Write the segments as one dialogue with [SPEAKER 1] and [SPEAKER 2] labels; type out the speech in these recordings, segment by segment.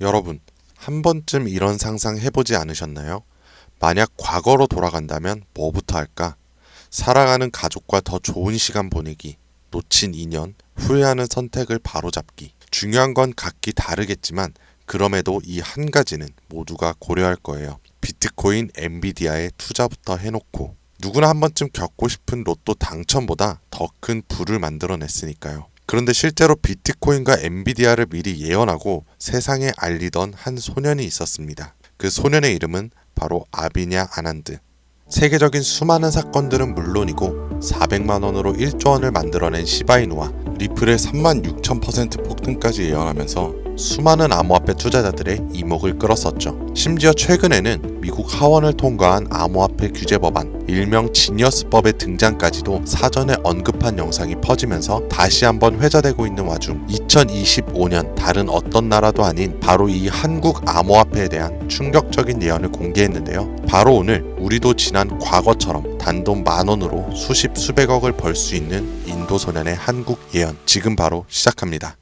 [SPEAKER 1] 여러분, 한 번쯤 이런 상상 해보지 않으셨나요? 만약 과거로 돌아간다면 뭐부터 할까? 사랑하는 가족과 더 좋은 시간 보내기, 놓친 인연, 후회하는 선택을 바로잡기. 중요한 건 각기 다르겠지만 그럼에도 이 한 가지는 모두가 고려할 거예요. 비트코인 엔비디아에 투자부터 해놓고 누구나 한 번쯤 겪고 싶은 로또 당첨보다 더 큰 부를 만들어냈으니까요. 그런데 실제로 비트코인과 엔비디아를 미리 예언하고 세상에 알리던 한 소년이 있었습니다. 그 소년의 이름은 바로 아비냐 아난드. 세계적인 수많은 사건들은 물론이고 400만 원으로 1조 원을 만들어낸 시바이누와 리플의 36,000% 폭등까지 예언하면서 수많은 암호화폐 투자자들의 이목을 끌었었죠. 심지어 최근에는 미국 하원을 통과한 암호화폐 규제 법안, 일명 지니어스법의 등장까지도 사전에 언급한 영상이 퍼지면서 다시 한번 회자되고 있는 와중 2025년 다른 어떤 나라도 아닌 바로 이 한국 암호화폐에 대한 충격적인 예언을 공개했는데요. 바로 오늘 우리도 지난 과거처럼 단돈 10,000원으로 수십 수백억을 벌 수 있는 인도 소년의 한국 예언, 지금 바로 시작합니다.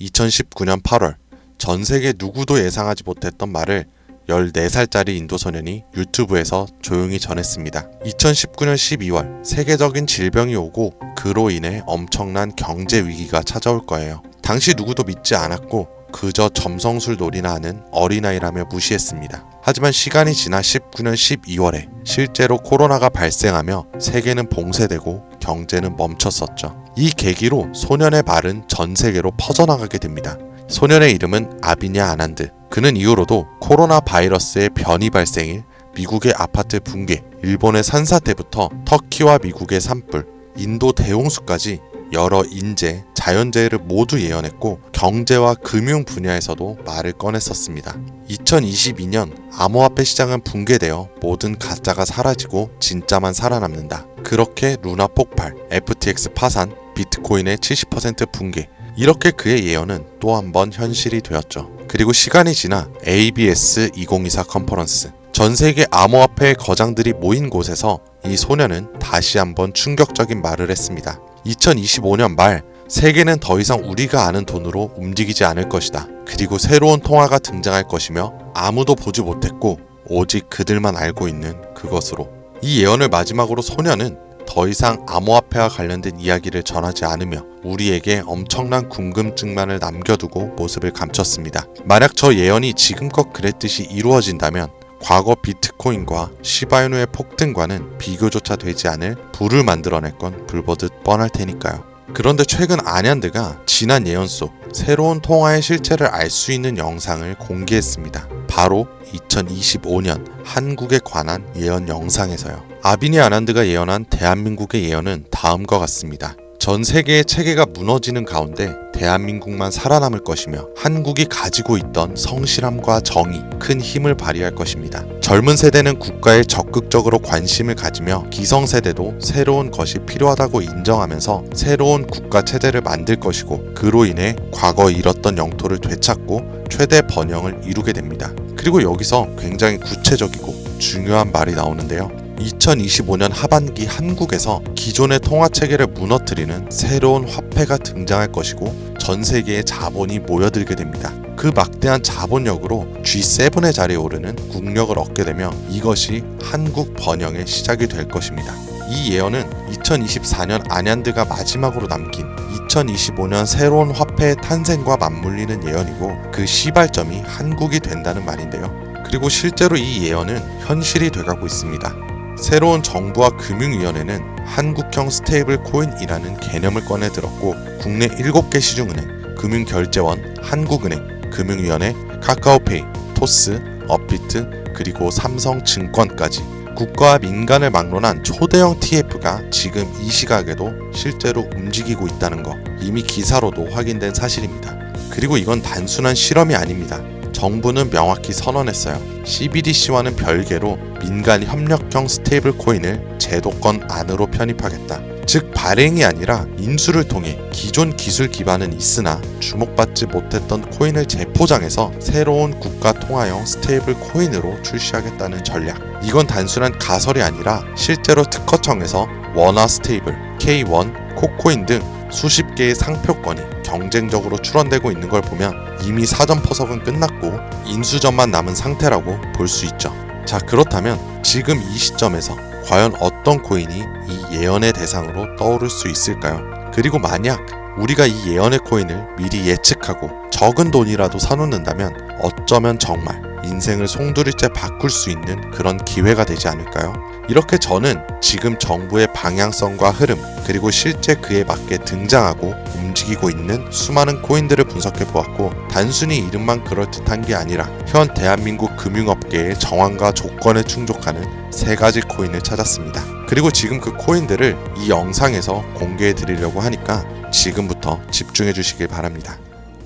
[SPEAKER 1] 2019년 8월, 전 세계 누구도 예상하지 못했던 말을 14살짜리 인도 소년이 유튜브에서 조용히 전했습니다. 2019년 12월, 세계적인 질병이 오고 그로 인해 엄청난 경제 위기가 찾아올 거예요. 당시 누구도 믿지 않았고 그저 점성술 놀이나 하는 어린아이라며 무시했습니다. 하지만 시간이 지나 19년 12월에 실제로 코로나가 발생하며 세계는 봉쇄되고 경제는 멈췄었죠. 이 계기로 소년의 말은 전 세계로 퍼져나가게 됩니다. 소년의 이름은 아비냐 아난드. 그는 이후로도 코로나 바이러스의 변이 발생일, 미국의 아파트 붕괴, 일본의 산사태부터 터키와 미국의 산불, 인도 대홍수까지 여러 인재, 자연재해를 모두 예언했고 경제와 금융 분야에서도 말을 꺼냈었습니다. 2022년 암호화폐 시장은 붕괴되어 모든 가짜가 사라지고 진짜만 살아남는다. 그렇게 루나 폭발, FTX 파산, 비트코인의 70% 붕괴, 이렇게 그의 예언은 또 한 번 현실이 되었죠. 그리고 시간이 지나 ABS 2024 컨퍼런스, 전 세계 암호화폐의 거장들이 모인 곳에서 이 소년은 다시 한번 충격적인 말을 했습니다. 2025년 말, 세계는 더 이상 우리가 아는 돈으로 움직이지 않을 것이다. 그리고 새로운 통화가 등장할 것이며 아무도 보지 못했고 오직 그들만 알고 있는 그것으로. 이 예언을 마지막으로 소년은 더 이상 암호화폐와 관련된 이야기를 전하지 않으며 우리에게 엄청난 궁금증만을 남겨두고 모습을 감췄습니다. 만약 저 예언이 지금껏 그랬듯이 이루어진다면 과거 비트코인과 시바이누의 폭등과는 비교조차 되지 않을 부를 만들어낼 건 불보듯 뻔할 테니까요. 그런데 최근 아난드가 지난 예언 속 새로운 통화의 실체를 알 수 있는 영상을 공개했습니다. 바로 2025년 한국에 관한 예언 영상에서요. 아비니 아난드가 예언한 대한민국의 예언은 다음과 같습니다. 전 세계의 체계가 무너지는 가운데 대한민국만 살아남을 것이며 한국이 가지고 있던 성실함과 정의, 큰 힘을 발휘할 것입니다. 젊은 세대는 국가에 적극적으로 관심을 가지며 기성세대도 새로운 것이 필요하다고 인정하면서 새로운 국가 체제를 만들 것이고 그로 인해 과거 잃었던 영토를 되찾고 최대 번영을 이루게 됩니다. 그리고 여기서 굉장히 구체적이고 중요한 말이 나오는데요. 2025년 하반기 한국에서 기존의 통화체계를 무너뜨리는 새로운 화폐가 등장할 것이고 전 세계의 자본이 모여들게 됩니다. 그 막대한 자본력으로 G7의 자리에 오르는 국력을 얻게 되며 이것이 한국 번영의 시작이 될 것입니다. 이 예언은 2024년 아난드가 마지막으로 남긴 2025년 새로운 화폐의 탄생과 맞물리는 예언이고 그 시발점이 한국이 된다는 말인데요. 그리고 실제로 이 예언은 현실이 돼가고 있습니다. 새로운 정부와 금융위원회는 한국형 스테이블 코인이라는 개념을 꺼내 들었고 국내 7개 시중은행, 금융결제원, 한국은행, 금융위원회, 카카오페이, 토스, 업비트, 그리고 삼성증권까지 국가와 민간을 막론한 초대형 TF가 지금 이 시각에도 실제로 움직이고 있다는 거 이미 기사로도 확인된 사실입니다. 그리고 이건 단순한 실험이 아닙니다. 정부는 명확히 선언했어요. CBDC와는 별개로 민간 협력형 스테이블 코인을 제도권 안으로 편입하겠다. 즉 발행이 아니라 인수를 통해 기존 기술 기반은 있으나 주목받지 못했던 코인을 재포장해서 새로운 국가 통화형 스테이블 코인으로 출시하겠다는 전략. 이건 단순한 가설이 아니라 실제로 특허청에서 원화 스테이블, K1, 코코인 등 수십 개의 상표권이 경쟁적으로 출원되고 있는 걸 보면 이미 사전 포석은 끝났고 인수전만 남은 상태라고 볼 수 있죠. 자, 그렇다면 지금 이 시점에서 과연 어떤 코인이 이 예언의 대상으로 떠오를 수 있을까요? 그리고 만약 우리가 이 예언의 코인을 미리 예측하고 적은 돈이라도 사놓는다면 어쩌면 정말 인생을 송두리째 바꿀 수 있는 그런 기회가 되지 않을까요? 이렇게 저는 지금 정부의 방향성과 흐름, 그리고 실제 그에 맞게 등장하고 움직이고 있는 수많은 코인들을 분석해 보았고, 단순히 이름만 그럴듯한 게 아니라 현 대한민국 금융업계의 정황과 조건에 충족하는 3가지 코인을 찾았습니다. 그리고 지금 그 코인들을 이 영상에서 공개해 드리려고 하니까 지금부터 집중해 주시길 바랍니다.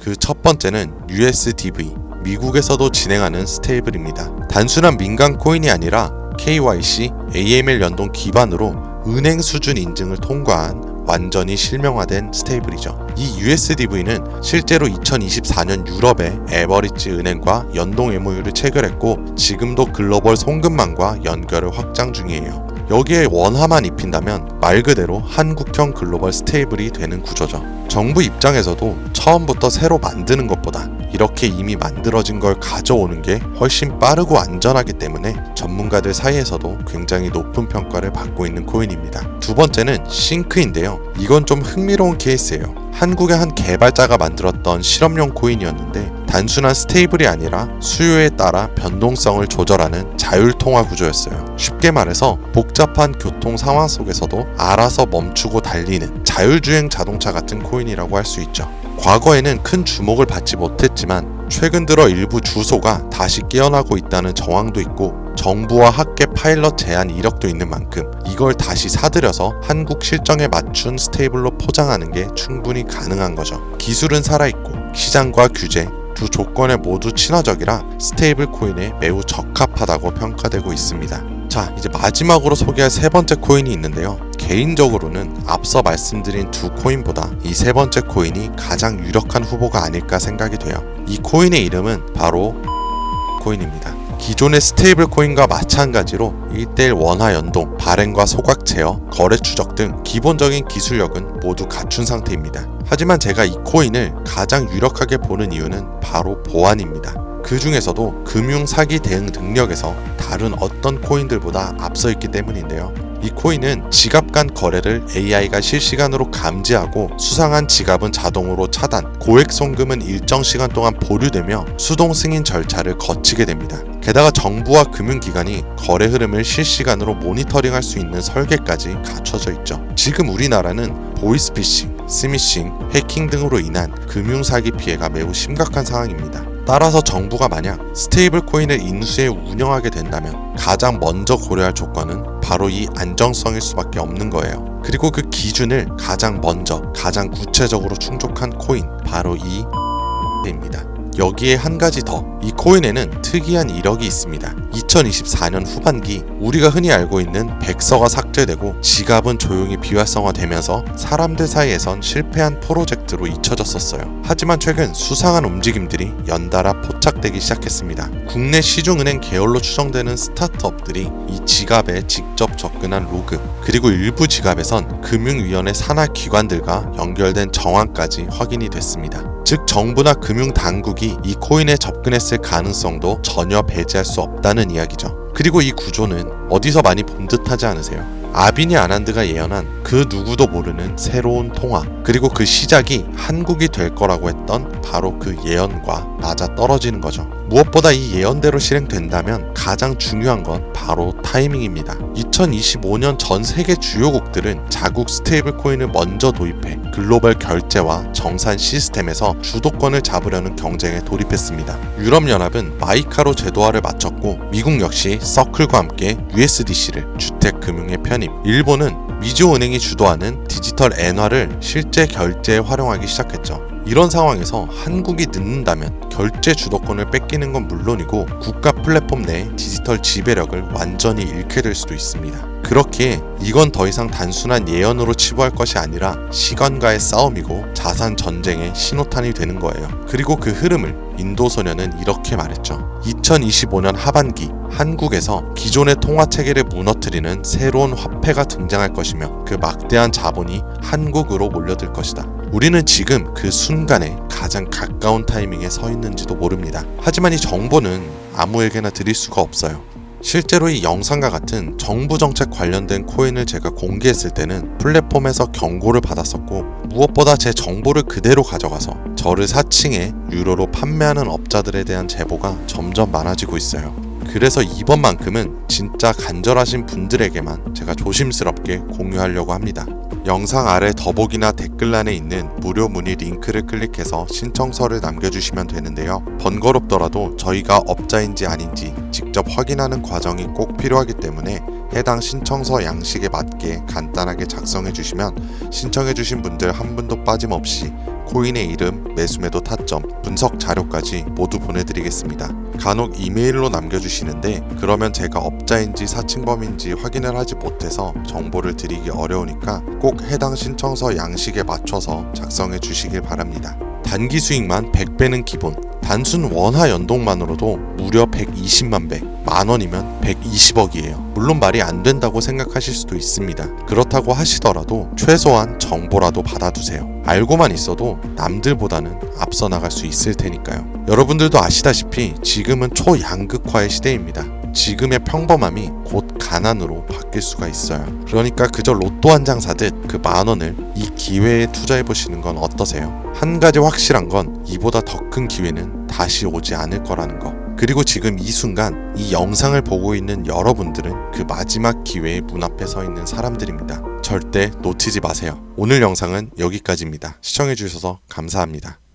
[SPEAKER 1] 그 첫 번째는 USDV, 미국에서도 진행하는 스테이블입니다. 단순한 민간 코인이 아니라 KYC, AML 연동 기반으로 은행 수준 인증을 통과한 완전히 실명화된 스테이블이죠. 이 USDV는 실제로 2024년 유럽의 에버리지 은행과 연동 MOU를 체결했고 지금도 글로벌 송금망과 연결을 확장 중이에요. 여기에 원화만 입힌다면 말 그대로 한국형 글로벌 스테이블이 되는 구조죠. 정부 입장에서도 처음부터 새로 만드는 것보다 이렇게 이미 만들어진 걸 가져오는 게 훨씬 빠르고 안전하기 때문에 전문가들 사이에서도 굉장히 높은 평가를 받고 있는 코인입니다. 두 번째는 싱크인데요. 이건 좀 흥미로운 케이스예요. 한국의 한 개발자가 만들었던 실험용 코인이었는데 단순한 스테이블이 아니라 수요에 따라 변동성을 조절하는 자율통화 구조였어요. 쉽게 말해서 복잡한 교통 상황 속에서도 알아서 멈추고 달리는 자율주행 자동차 같은 코인이라고 할 수 있죠. 과거에는 큰 주목을 받지 못했지만 최근 들어 일부 주소가 다시 깨어나고 있다는 정황도 있고 정부와 학계 파일럿 제한 이력도 있는 만큼 이걸 다시 사들여서 한국 실정에 맞춘 스테이블로 포장하는 게 충분히 가능한 거죠. 기술은 살아있고 시장과 규제 두 조건에 모두 친화적이라 스테이블 코인에 매우 적합하다고 평가되고 있습니다. 자, 이제 마지막으로 소개할 3번째 코인이 있는데요. 개인적으로는 앞서 말씀드린 두 코인보다 이 3번째 코인이 가장 유력한 후보가 아닐까 생각이 돼요. 이 코인의 이름은 바로 코인입니다. 기존의 스테이블 코인과 마찬가지로 1:1 원화 연동, 발행과 소각 제어, 거래 추적 등 기본적인 기술력은 모두 갖춘 상태입니다. 하지만 제가 이 코인을 가장 유력하게 보는 이유는 바로 보안입니다. 그 중에서도 금융 사기 대응 능력에서 다른 어떤 코인들보다 앞서 있기 때문인데요. 이 코인은 지갑 간 거래를 AI가 실시간으로 감지하고 수상한 지갑은 자동으로 차단, 고액 송금은 일정 시간 동안 보류되며 수동 승인 절차를 거치게 됩니다. 게다가 정부와 금융기관이 거래 흐름을 실시간으로 모니터링할 수 있는 설계까지 갖춰져 있죠. 지금 우리나라는 보이스피싱, 스미싱, 해킹 등으로 인한 금융사기 피해가 매우 심각한 상황입니다. 따라서 정부가 만약 스테이블 코인을 인수해 운영하게 된다면 가장 먼저 고려할 조건은 바로 이 안정성일 수밖에 없는 거예요. 그리고 그 기준을 가장 먼저, 가장 구체적으로 충족한 코인, 바로 이 입니다. 여기에 한 가지 더, 이 코인에는 특이한 이력이 있습니다. 2024년 후반기 우리가 흔히 알고 있는 백서가 삭제되고 지갑은 조용히 비활성화되면서 사람들 사이에선 실패한 프로젝트로 잊혀졌었어요. 하지만 최근 수상한 움직임들이 연달아 포착되기 시작했습니다. 국내 시중은행 계열로 추정되는 스타트업들이 이 지갑에 직접 접근한 로그, 그리고 일부 지갑에선 금융위원회 산하 기관들과 연결된 정황까지 확인이 됐습니다. 즉 정부나 금융당국이 이 코인에 접근했을 가능성도 전혀 배제할 수 없다는 이야기죠. 그리고 이 구조는 어디서 많이 본 듯하지 않으세요? 아비니 아난드가 예언한 그 누구도 모르는 새로운 통화, 그리고 그 시작이 한국이 될 거라고 했던 바로 그 예언과 맞아떨어지는 거죠. 무엇보다 이 예언대로 실행된다면 가장 중요한 건 바로 타이밍입니다. 2025년 전 세계 주요국들은 자국 스테이블 코인을 먼저 도입해 글로벌 결제와 정산 시스템에서 주도권을 잡으려는 경쟁에 돌입했습니다. 유럽연합은 마이카로 제도화를 마쳤고 미국 역시 서클과 함께 USDC를 주택금융에 편입, 일본은 미주은행이 주도하는 디지털 엔화를 실제 결제에 활용하기 시작했죠. 이런 상황에서 한국이 늦는다면 결제 주도권을 뺏기는 건 물론이고 국가 플랫폼 내 디지털 지배력을 완전히 잃게 될 수도 있습니다. 그렇기에 이건 더 이상 단순한 예언으로 치부할 것이 아니라 시간과의 싸움이고 자산 전쟁의 신호탄이 되는 거예요. 그리고 그 흐름을 인도소년은 이렇게 말했죠. 2025년 하반기 한국에서 기존의 통화 체계를 무너뜨리는 새로운 화폐가 등장할 것이며 그 막대한 자본이 한국으로 몰려들 것이다. 우리는 지금 그 순간에 가장 가까운 타이밍에 서 있는지도 모릅니다. 하지만 이 정보는 아무에게나 드릴 수가 없어요. 실제로 이 영상과 같은 정부 정책 관련된 코인을 제가 공개했을 때는 플랫폼에서 경고를 받았었고, 무엇보다 제 정보를 그대로 가져가서 저를 사칭해 유료로 판매하는 업자들에 대한 제보가 점점 많아지고 있어요. 그래서 이번만큼은 진짜 간절하신 분들에게만 제가 조심스럽게 공유하려고 합니다. 영상 아래 더보기나 댓글란에 있는 무료 문의 링크를 클릭해서 신청서를 남겨주시면 되는데요. 번거롭더라도 저희가 업자인지 아닌지 직접 확인하는 과정이 꼭 필요하기 때문에 해당 신청서 양식에 맞게 간단하게 작성해 주시면 신청해 주신 분들 한 분도 빠짐없이 코인의 이름, 매수매도 타점, 분석 자료까지 모두 보내드리겠습니다. 간혹 이메일로 남겨주시는데 그러면 제가 업자인지 사칭범인지 확인을 하지 못해서 정보를 드리기 어려우니까 꼭 해당 신청서 양식에 맞춰서 작성해 주시길 바랍니다. 단기 수익만 100배는 기본, 단순 원화 연동만으로도 무려 120만 배, 만원이면 120억이에요. 물론 말이 안 된다고 생각하실 수도 있습니다. 그렇다고 하시더라도 최소한 정보라도 받아두세요. 알고만 있어도 남들보다는 앞서 나갈 수 있을 테니까요. 여러분들도 아시다시피 지금은 초양극화의 시대입니다. 지금의 평범함이 곧 가난으로 바뀔 수가 있어요. 그러니까 그저 로또 한 장 사듯 그 만원을 이 기회에 투자해보시는 건 어떠세요? 한 가지 확실한 건 이보다 더 큰 기회는 다시 오지 않을 거라는 거. 그리고 지금 이 순간 이 영상을 보고 있는 여러분들은 그 마지막 기회의 문 앞에 서 있는 사람들입니다. 절대 놓치지 마세요. 오늘 영상은 여기까지입니다. 시청해주셔서 감사합니다.